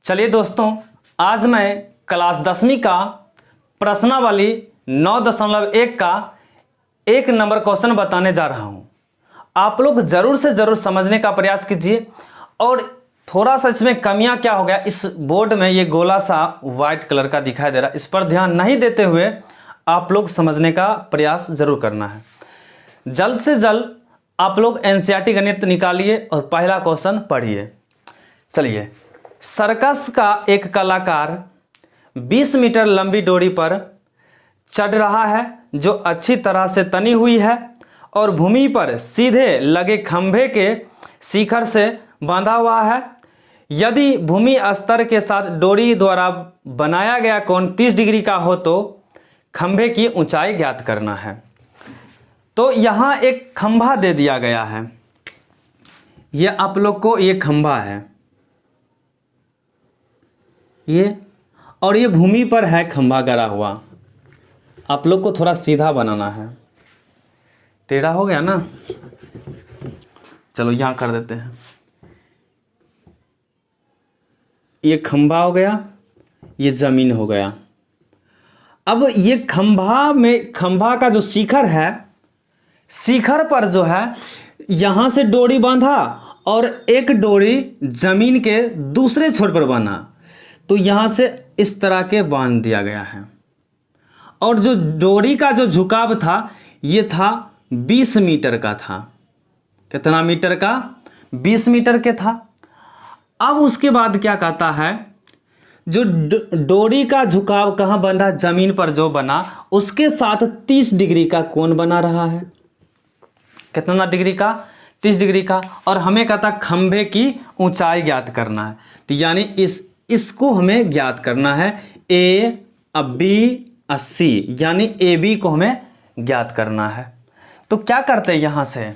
चलिए दोस्तों, आज मैं क्लास 10वीं का प्रश्नावली 9.1 का 1 नंबर क्वेश्चन बताने जा रहा हूं। आप लोग ज़रूर से ज़रूर समझने का प्रयास कीजिए। और थोड़ा सा इसमें कमियां क्या हो गया, इस बोर्ड में ये गोला सा वाइट कलर का दिखाई दे रहा है, इस पर ध्यान नहीं देते हुए आप लोग समझने का प्रयास ज़रूर करना है। जल्द से जल्द आप लोग एनसीईआरटी गणित निकालिए और पहला क्वेश्चन पढ़िए। चलिए, सर्कस का एक कलाकार 20 मीटर लंबी डोरी पर चढ़ रहा है जो अच्छी तरह से तनी हुई है और भूमि पर सीधे लगे खंभे के शिखर से बांधा हुआ है। यदि भूमि स्तर के साथ डोरी द्वारा बनाया गया कोण 30 डिग्री का हो तो खंभे की ऊंचाई ज्ञात करना है। तो यहाँ एक खंभा दे दिया गया है, ये आप लोग को ये खंभा है ये, और ये भूमि पर है खंभा गड़ा हुआ। आप लोग को थोड़ा सीधा बनाना है, टेढ़ा हो गया ना, चलो यहाँ कर देते हैं। ये खंभा हो गया, ये जमीन हो गया। अब ये खंभा का जो शिखर है, शिखर पर जो है यहाँ से डोरी बांधा और एक डोरी जमीन के दूसरे छोर पर बांधा, तो यहाँ से इस तरह के बांध दिया गया है। और जो डोरी का जो झुकाव था ये था 20 मीटर का था। कितना मीटर का? 20 मीटर के था। अब उसके बाद क्या कहता है, जो डोरी का झुकाव कहाँ बना, जमीन पर जो बना उसके साथ 30 डिग्री का कोण बना रहा है। कितना डिग्री का? 30 डिग्री का। और हमें कहता खंभे की ऊंचाई ज्ञात करना है, तो यानी इसको हमें ज्ञात करना है, ए बी सी, यानी ए बी को हमें ज्ञात करना है। तो क्या करते हैं, यहां से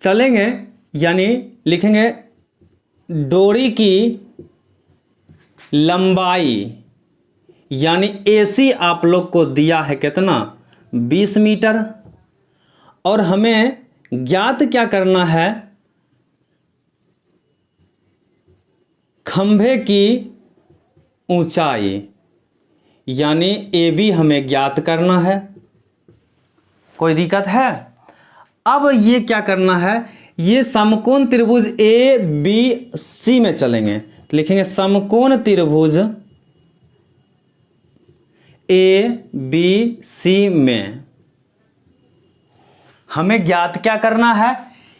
चलेंगे, यानी लिखेंगे डोरी की लंबाई, यानी AC आप लोग को दिया है कितना, 20 मीटर। और हमें ज्ञात क्या करना है, खंभे की ऊंचाई, यानी AB हमें ज्ञात करना है। कोई दिक्कत है? अब ये क्या करना है, ये समकोण त्रिभुज ABC में चलेंगे, तो लिखेंगे समकोण त्रिभुज ABC में हमें ज्ञात क्या करना है,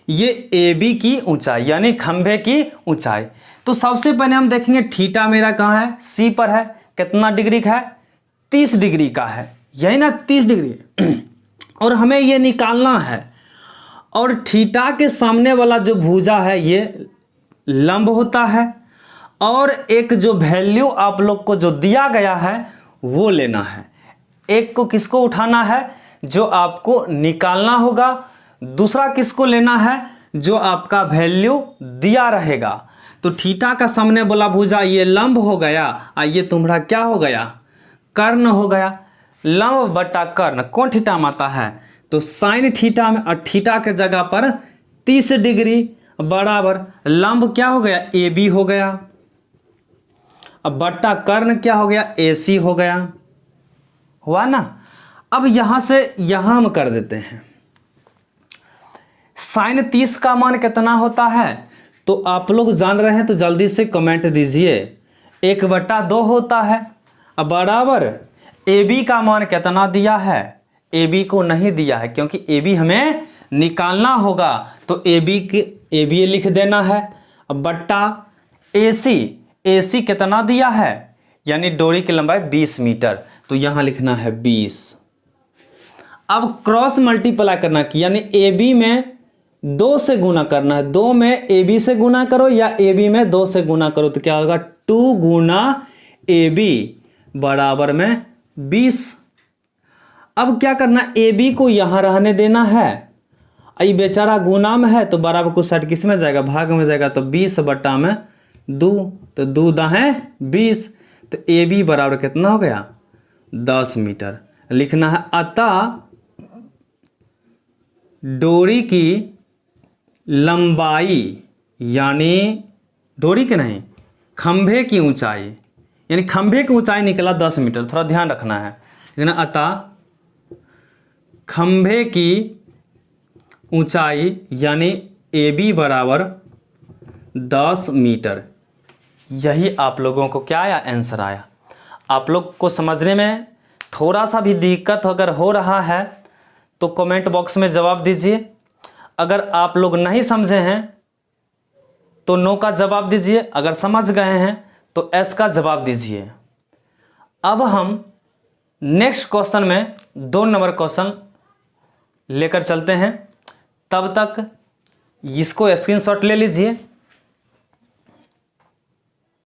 ये AB की ऊंचाई, यानी खंभे की ऊंचाई। तो सबसे पहले हम देखेंगे थीटा मेरा कहाँ है, C पर है। कितना डिग्री का है? 30 डिग्री का है, यही ना, 30 डिग्री। और हमें ये निकालना है। और थीटा के सामने वाला जो भुजा है ये लंब होता है, और एक जो वैल्यू आप लोग को जो दिया गया है वो लेना है। एक को किसको उठाना है, जो आपको निकालना होगा। दूसरा किसको लेना है, जो आपका वैल्यू दिया रहेगा। तो थीटा का सामने वाला भुजा ये लंब हो गया, और ये तुम्हारा क्या हो गया, कर्ण हो गया। लंब बटा कर्ण कौन थीटा में आता है, तो साइन थीटा में, और थीटा के जगह पर 30 डिग्री बराबर लंब क्या हो गया, AB हो गया। अब बटा कर्ण क्या हो गया, AC हो गया। हुआ ना। अब यहां से यहां हम कर देते हैं, साइन 30 का मान कितना होता है, तो आप लोग जान रहे हैं तो जल्दी से कमेंट दीजिए। 1/2 होता है। अब बराबर AB का मान कितना दिया है, AB को नहीं दिया है क्योंकि AB हमें निकालना होगा, तो AB लिख देना है। अब बट्टा AC कितना दिया है, यानी डोरी की लंबाई 20 मीटर, तो यहां लिखना है 20। अब क्रॉस मल्टीप्लाई करना कि यानी AB में 2 से गुना करना है। 2 में AB से गुना करो या AB में 2 से गुना करो, तो क्या होगा, 2 गुना AB बराबर में 20। अब क्या करना, AB को यहां रहने देना है। ये बेचारा गुना में है तो बराबर कुछ साइड किस में जाएगा, भाग में जाएगा, तो 20 बटा में 2, तो 2 दाएं 20, तो AB बराबर कितना हो गया, 10 मीटर लिखना है। अतः डोरी की लंबाई यानी डोरी के नहीं, खंभे की ऊंचाई, यानी खंभे की ऊंचाई निकला 10 मीटर, थोड़ा ध्यान रखना है। लेकिन अतः खंभे की ऊंचाई यानी AB बराबर 10 मीटर। यही आप लोगों को क्या आया, आंसर आया। आप लोग को समझने में थोड़ा सा भी दिक्कत अगर हो रहा है तो कमेंट बॉक्स में जवाब दीजिए। अगर आप लोग नहीं समझे हैं तो नो का जवाब दीजिए, अगर समझ गए हैं तो एस का जवाब दीजिए। अब हम नेक्स्ट क्वेश्चन में 2 नंबर क्वेश्चन लेकर चलते हैं। तब तक इसको स्क्रीनशॉट ले लीजिए।